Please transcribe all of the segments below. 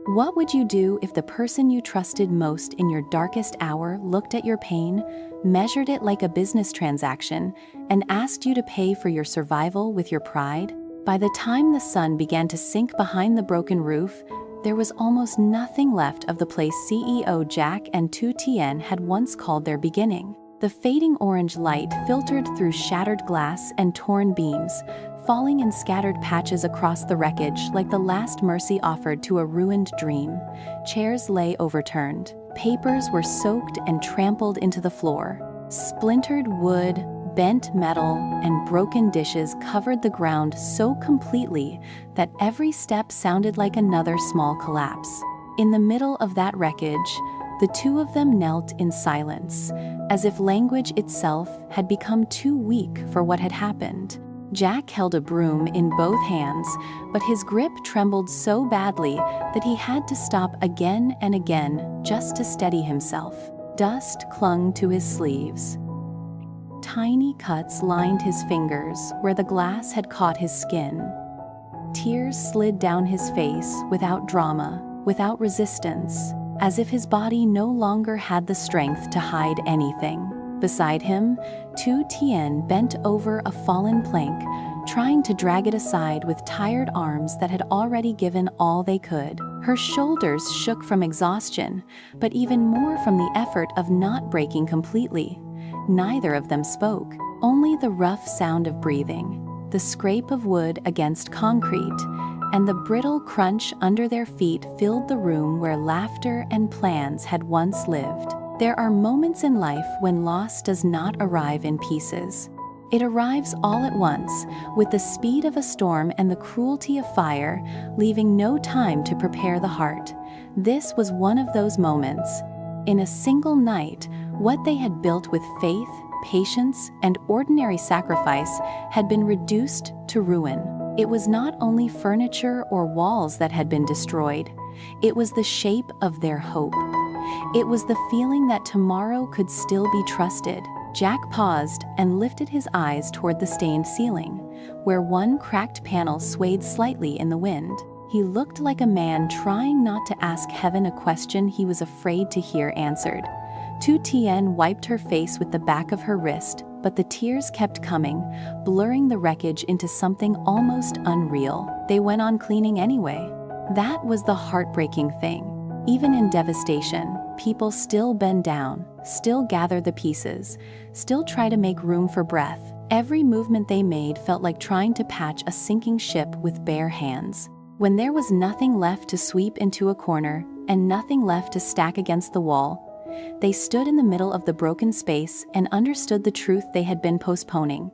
What would you do if the person you trusted most in your darkest hour looked at your pain, measured it like a business transaction, and asked you to pay for your survival with your pride? By the time the sun began to sink behind the broken roof, there was almost nothing left of the place CEO Jack and Tu Tien had once called their beginning. The fading orange light filtered through shattered glass and torn beams, falling in scattered patches across the wreckage like the last mercy offered to a ruined dream. Chairs lay overturned. Papers were soaked and trampled into the floor. Splintered wood, bent metal, and broken dishes covered the ground so completely that every step sounded like another small collapse. In the middle of that wreckage, the two of them knelt in silence, as if language itself had become too weak for what had happened. Jack held a broom in both hands, but his grip trembled so badly that he had to stop again and again just to steady himself. Dust clung to his sleeves. Tiny cuts lined his fingers where the glass had caught his skin. Tears slid down his face without drama, without resistance, as if his body no longer had the strength to hide anything. Beside him, Tu Tien bent over a fallen plank, trying to drag it aside with tired arms that had already given all they could. Her shoulders shook from exhaustion, but even more from the effort of not breaking completely. Neither of them spoke, only the rough sound of breathing, the scrape of wood against concrete, and the brittle crunch under their feet filled the room where laughter and plans had once lived. There are moments in life when loss does not arrive in pieces. It arrives all at once, with the speed of a storm and the cruelty of fire, leaving no time to prepare the heart. This was one of those moments. In a single night, what they had built with faith, patience, and ordinary sacrifice had been reduced to ruin. It was not only furniture or walls that had been destroyed, it was the shape of their hope. It was the feeling that tomorrow could still be trusted. Jack paused and lifted his eyes toward the stained ceiling, where one cracked panel swayed slightly in the wind. He looked like a man trying not to ask heaven a question he was afraid to hear answered. Tu Tien wiped her face with the back of her wrist, but the tears kept coming, blurring the wreckage into something almost unreal. They went on cleaning anyway. That was the heartbreaking thing. Even in devastation, people still bend down, still gather the pieces, still try to make room for breath. Every movement they made felt like trying to patch a sinking ship with bare hands. When there was nothing left to sweep into a corner and nothing left to stack against the wall, they stood in the middle of the broken space and understood the truth they had been postponing.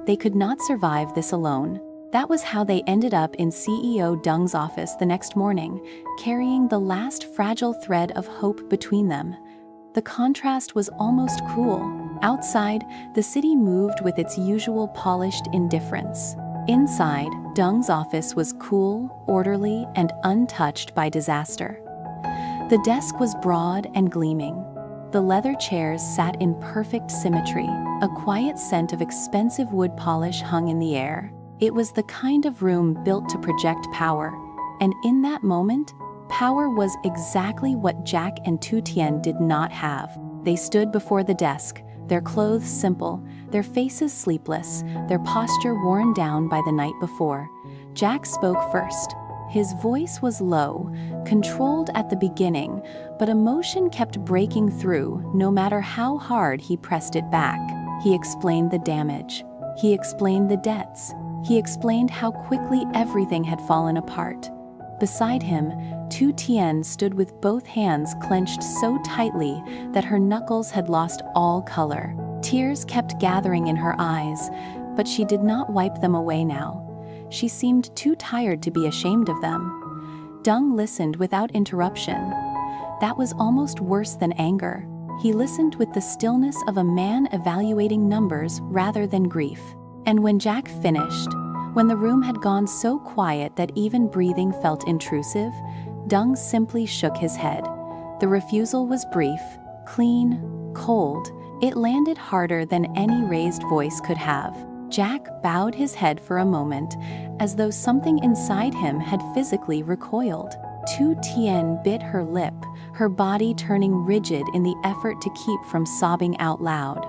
They could not survive this alone. That was how they ended up in CEO Dung's office the next morning, carrying the last fragile thread of hope between them. The contrast was almost cruel. Outside, the city moved with its usual polished indifference. Inside, Dung's office was cool, orderly, and untouched by disaster. The desk was broad and gleaming. The leather chairs sat in perfect symmetry. A quiet scent of expensive wood polish hung in the air. It was the kind of room built to project power, and in that moment, power was exactly what Jack and Tu Tien did not have. They stood before the desk, their clothes simple, their faces sleepless, their posture worn down by the night before. Jack spoke first. His voice was low, controlled at the beginning, but emotion kept breaking through no matter how hard he pressed it back. He explained the damage. He explained the debts. He explained how quickly everything had fallen apart. Beside him, Tu Tien stood with both hands clenched so tightly that her knuckles had lost all color. Tears kept gathering in her eyes, but she did not wipe them away now. She seemed too tired to be ashamed of them. Dung listened without interruption. That was almost worse than anger. He listened with the stillness of a man evaluating numbers rather than grief. And when Jack finished, when the room had gone so quiet that even breathing felt intrusive, Dung simply shook his head. The refusal was brief, clean, cold. It landed harder than any raised voice could have. Jack bowed his head for a moment, as though something inside him had physically recoiled. Tu Tien bit her lip, her body turning rigid in the effort to keep from sobbing out loud.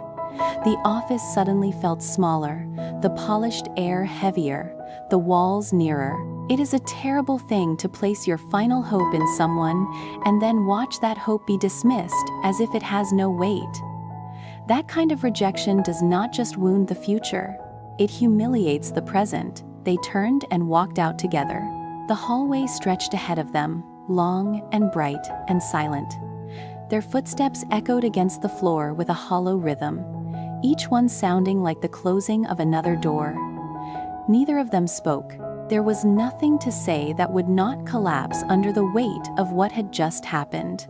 The office suddenly felt smaller, the polished air heavier, the walls nearer. It is a terrible thing to place your final hope in someone and then watch that hope be dismissed as if it has no weight. That kind of rejection does not just wound the future, it humiliates the present. They turned and walked out together. The hallway stretched ahead of them, long and bright and silent. Their footsteps echoed against the floor with a hollow rhythm, each one sounding like the closing of another door. Neither of them spoke. There was nothing to say that would not collapse under the weight of what had just happened.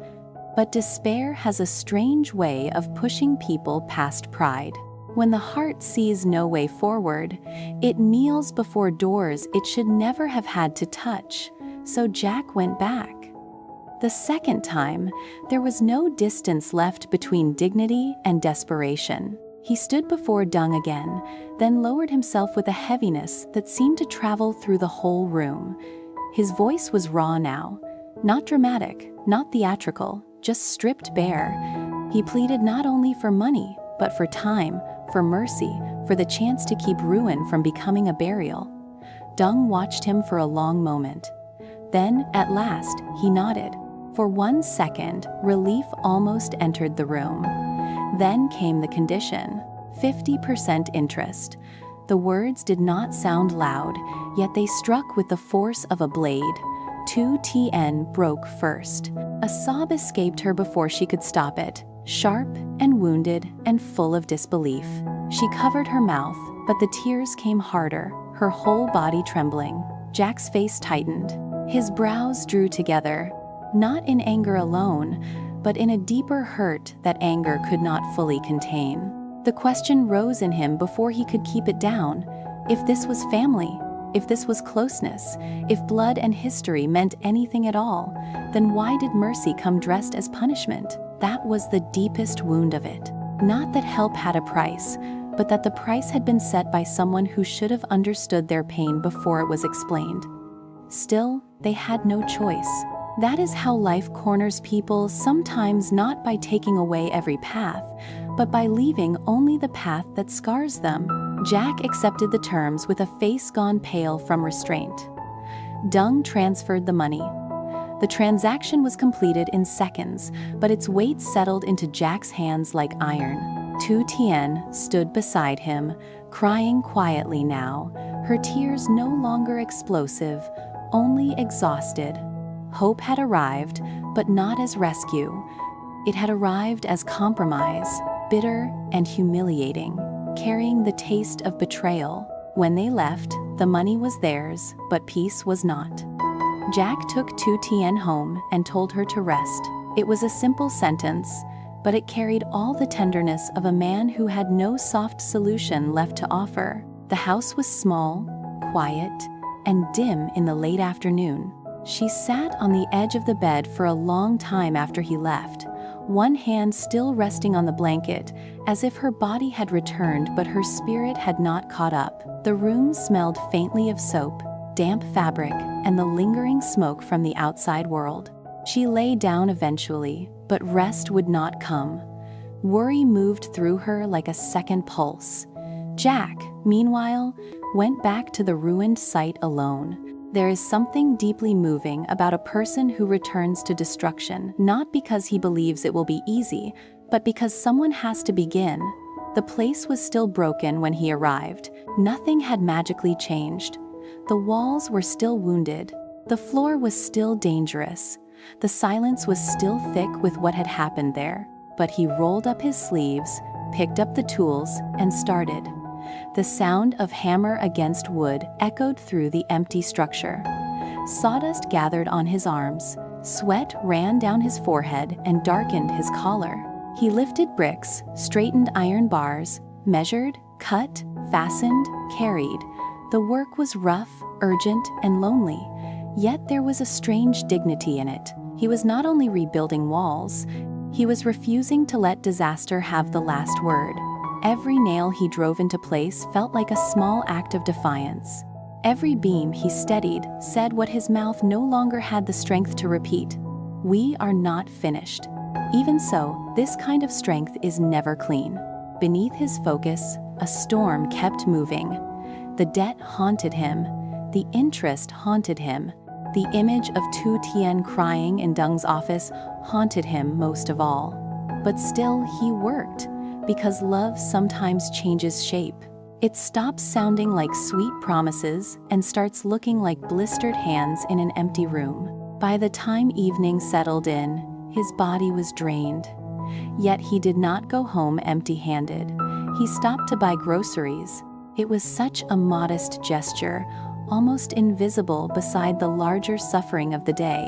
But despair has a strange way of pushing people past pride. When the heart sees no way forward, it kneels before doors it should never have had to touch. So Jack went back. The second time, there was no distance left between dignity and desperation. He stood before Dung again, then lowered himself with a heaviness that seemed to travel through the whole room. His voice was raw now, not dramatic, not theatrical, just stripped bare. He pleaded not only for money, but for time, for mercy, for the chance to keep ruin from becoming a burial. Dung watched him for a long moment. Then, at last, he nodded. For 1 second, relief almost entered the room. Then came the condition, 50% interest. The words did not sound loud, yet they struck with the force of a blade. Tu Tien broke first. A sob escaped her before she could stop it, sharp and wounded and full of disbelief. She covered her mouth, but the tears came harder, her whole body trembling. Jack's face tightened. His brows drew together, not in anger alone, but in a deeper hurt that anger could not fully contain. The question rose in him before he could keep it down. If this was family, if this was closeness, if blood and history meant anything at all, then why did mercy come dressed as punishment? That was the deepest wound of it. Not that help had a price, but that the price had been set by someone who should have understood their pain before it was explained. Still, they had no choice. That is how life corners people, sometimes not by taking away every path, but by leaving only the path that scars them. Jack accepted the terms with a face gone pale from restraint. Dung transferred the money. The transaction was completed in seconds, but its weight settled into Jack's hands like iron. Tu Tien stood beside him, crying quietly now, her tears no longer explosive, only exhausted. Hope had arrived, but not as rescue. It had arrived as compromise, bitter and humiliating, carrying the taste of betrayal. When they left, the money was theirs, but peace was not. Jack took Tu Tien home and told her to rest. It was a simple sentence, but it carried all the tenderness of a man who had no soft solution left to offer. The house was small, quiet, and dim in the late afternoon. She sat on the edge of the bed for a long time after he left, one hand still resting on the blanket, as if her body had returned but her spirit had not caught up. The room smelled faintly of soap, damp fabric, and the lingering smoke from the outside world. She lay down eventually, but rest would not come. Worry moved through her like a second pulse. Jack, meanwhile, went back to the ruined site alone. There is something deeply moving about a person who returns to destruction, not because he believes it will be easy, but because someone has to begin. The place was still broken when he arrived. Nothing had magically changed. The walls were still wounded. The floor was still dangerous. The silence was still thick with what had happened there. But he rolled up his sleeves, picked up the tools, and started. The sound of hammer against wood echoed through the empty structure. Sawdust gathered on his arms, sweat ran down his forehead and darkened his collar. He lifted bricks, straightened iron bars, measured, cut, fastened, carried. The work was rough, urgent, and lonely, yet there was a strange dignity in it. He was not only rebuilding walls, he was refusing to let disaster have the last word. Every nail he drove into place felt like a small act of defiance. Every beam he steadied said what his mouth no longer had the strength to repeat: "We are not finished." Even so, this kind of strength is never clean. Beneath his focus, a storm kept moving. The debt haunted him. The interest haunted him. The image of Tu Tien crying in Dung's office haunted him most of all. But still he worked, because love sometimes changes shape. It stops sounding like sweet promises and starts looking like blistered hands in an empty room. By the time evening settled in, his body was drained. Yet he did not go home empty-handed. He stopped to buy groceries. It was such a modest gesture, almost invisible beside the larger suffering of the day,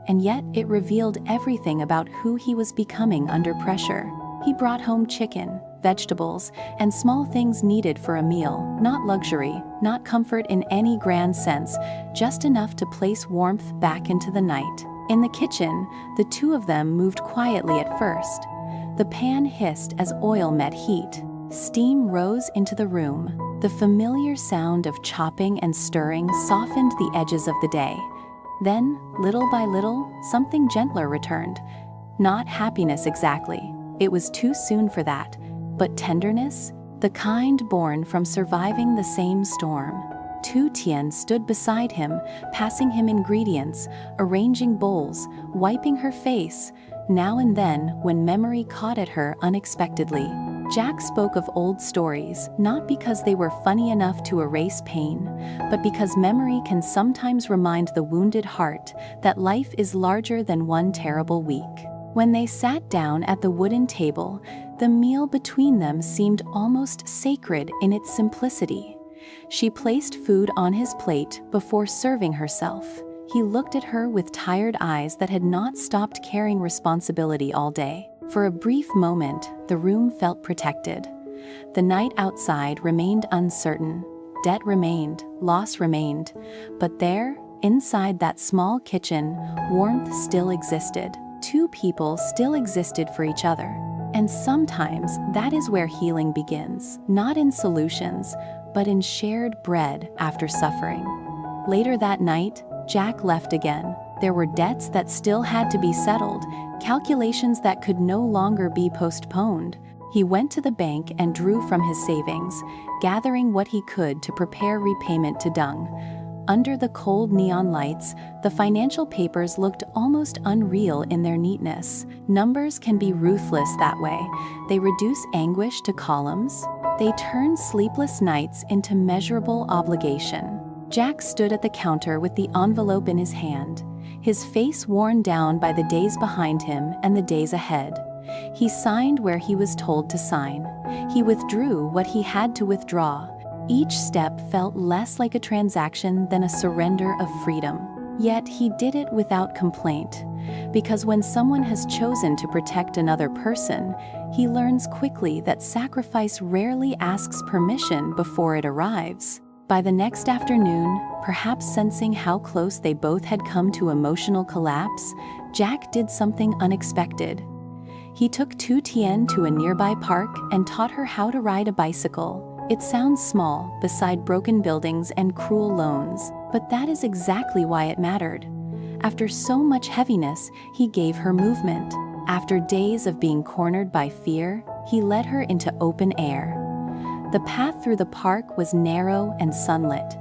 and yet it revealed everything about who he was becoming under pressure. He brought home chicken, vegetables, and small things needed for a meal, not luxury, not comfort in any grand sense, just enough to place warmth back into the night. In the kitchen, the two of them moved quietly at first. The pan hissed as oil met heat. Steam rose into the room. The familiar sound of chopping and stirring softened the edges of the day. Then, little by little, something gentler returned. Not happiness exactly. It was too soon for that. But tenderness, the kind born from surviving the same storm. Tu Tien stood beside him, passing him ingredients, arranging bowls, wiping her face, now and then when memory caught at her unexpectedly. Jack spoke of old stories, not because they were funny enough to erase pain, but because memory can sometimes remind the wounded heart that life is larger than one terrible week. When they sat down at the wooden table, the meal between them seemed almost sacred in its simplicity. She placed food on his plate before serving herself. He looked at her with tired eyes that had not stopped carrying responsibility all day. For a brief moment, the room felt protected. The night outside remained uncertain. Debt remained, loss remained. But there, inside that small kitchen, warmth still existed. Two people still existed for each other. And sometimes that is where healing begins, not in solutions, but in shared bread after suffering. Later that night, Jack left again. There were debts that still had to be settled, calculations that could no longer be postponed. He went to the bank and drew from his savings, gathering what he could to prepare repayment to Dung. Under the cold neon lights, the financial papers looked almost unreal in their neatness. Numbers can be ruthless that way. They reduce anguish to columns. They turn sleepless nights into measurable obligation. Jack stood at the counter with the envelope in his hand, his face worn down by the days behind him and the days ahead. He signed where he was told to sign. He withdrew what he had to withdraw. Each step felt less like a transaction than a surrender of freedom. Yet he did it without complaint, because when someone has chosen to protect another person, he learns quickly that sacrifice rarely asks permission before it arrives. By the next afternoon, perhaps sensing how close they both had come to emotional collapse, Jack did something unexpected. He took Tu Tien to a nearby park and taught her how to ride a bicycle. It sounds small beside broken buildings and cruel loans, but that is exactly why it mattered. After so much heaviness, he gave her movement. After days of being cornered by fear, he led her into open air. The path through the park was narrow and sunlit.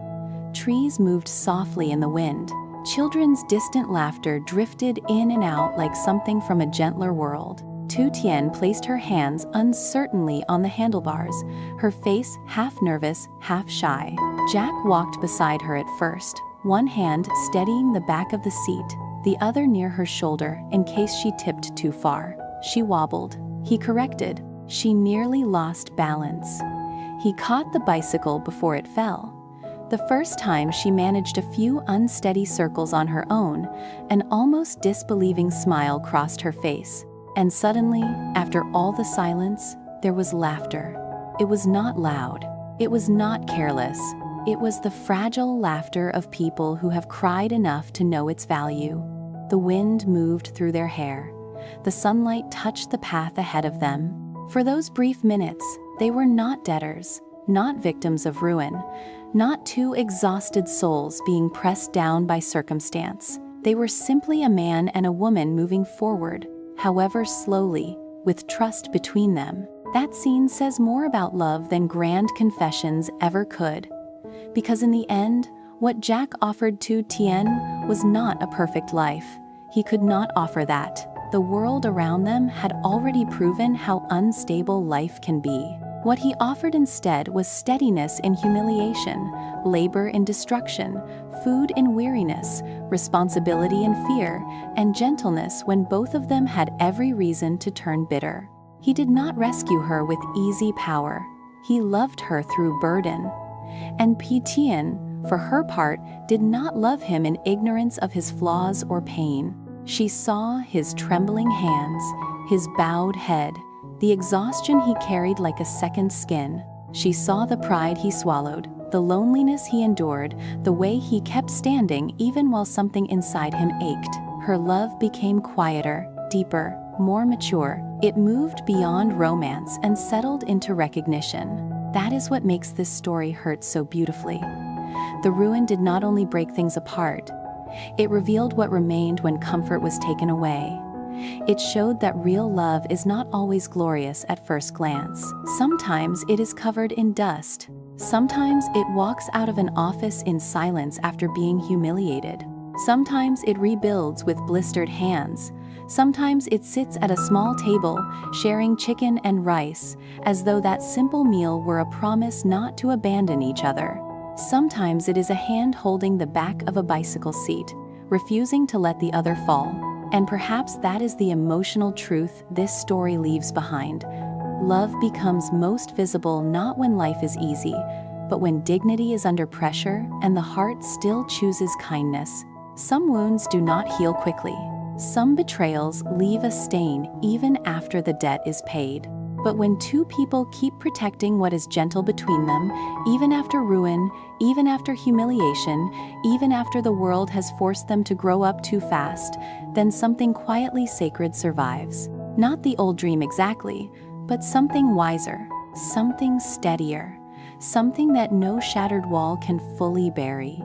Trees moved softly in the wind. Children's distant laughter drifted in and out like something from a gentler world. Tu Tien placed her hands uncertainly on the handlebars, her face half nervous, half shy. Jack walked beside her at first, one hand steadying the back of the seat, the other near her shoulder in case she tipped too far. She wobbled. He corrected. She nearly lost balance. He caught the bicycle before it fell. The first time she managed a few unsteady circles on her own, an almost disbelieving smile crossed her face. And suddenly, after all the silence, there was laughter. It was not loud. It was not careless. It was the fragile laughter of people who have cried enough to know its value. The wind moved through their hair. The sunlight touched the path ahead of them. For those brief minutes, they were not debtors, not victims of ruin, not two exhausted souls being pressed down by circumstance. They were simply a man and a woman moving forward, however slowly, with trust between them. That scene says more about love than grand confessions ever could. Because in the end, what Jack offered Tu Tien was not a perfect life. He could not offer that. The world around them had already proven how unstable life can be. What he offered instead was steadiness in humiliation, labor in destruction, food in weariness, responsibility in fear, and gentleness when both of them had every reason to turn bitter. He did not rescue her with easy power. He loved her through burden. And Tu Tien, for her part, did not love him in ignorance of his flaws or pain. She saw his trembling hands, his bowed head, the exhaustion he carried like a second skin. She saw the pride he swallowed, the loneliness he endured, the way he kept standing even while something inside him ached. Her love became quieter, deeper, more mature. It moved beyond romance and settled into recognition. That is what makes this story hurt so beautifully. The ruin did not only break things apart, it revealed what remained when comfort was taken away. It showed that real love is not always glorious at first glance. Sometimes it is covered in dust. Sometimes it walks out of an office in silence after being humiliated. Sometimes it rebuilds with blistered hands. Sometimes it sits at a small table, sharing chicken and rice, as though that simple meal were a promise not to abandon each other. Sometimes it is a hand holding the back of a bicycle seat, refusing to let the other fall. And perhaps that is the emotional truth this story leaves behind. Love becomes most visible not when life is easy, but when dignity is under pressure and the heart still chooses kindness. Some wounds do not heal quickly. Some betrayals leave a stain even after the debt is paid. But when two people keep protecting what is gentle between them, even after ruin, even after humiliation, even after the world has forced them to grow up too fast, then something quietly sacred survives. Not the old dream exactly, but something wiser, something steadier, something that no shattered wall can fully bury.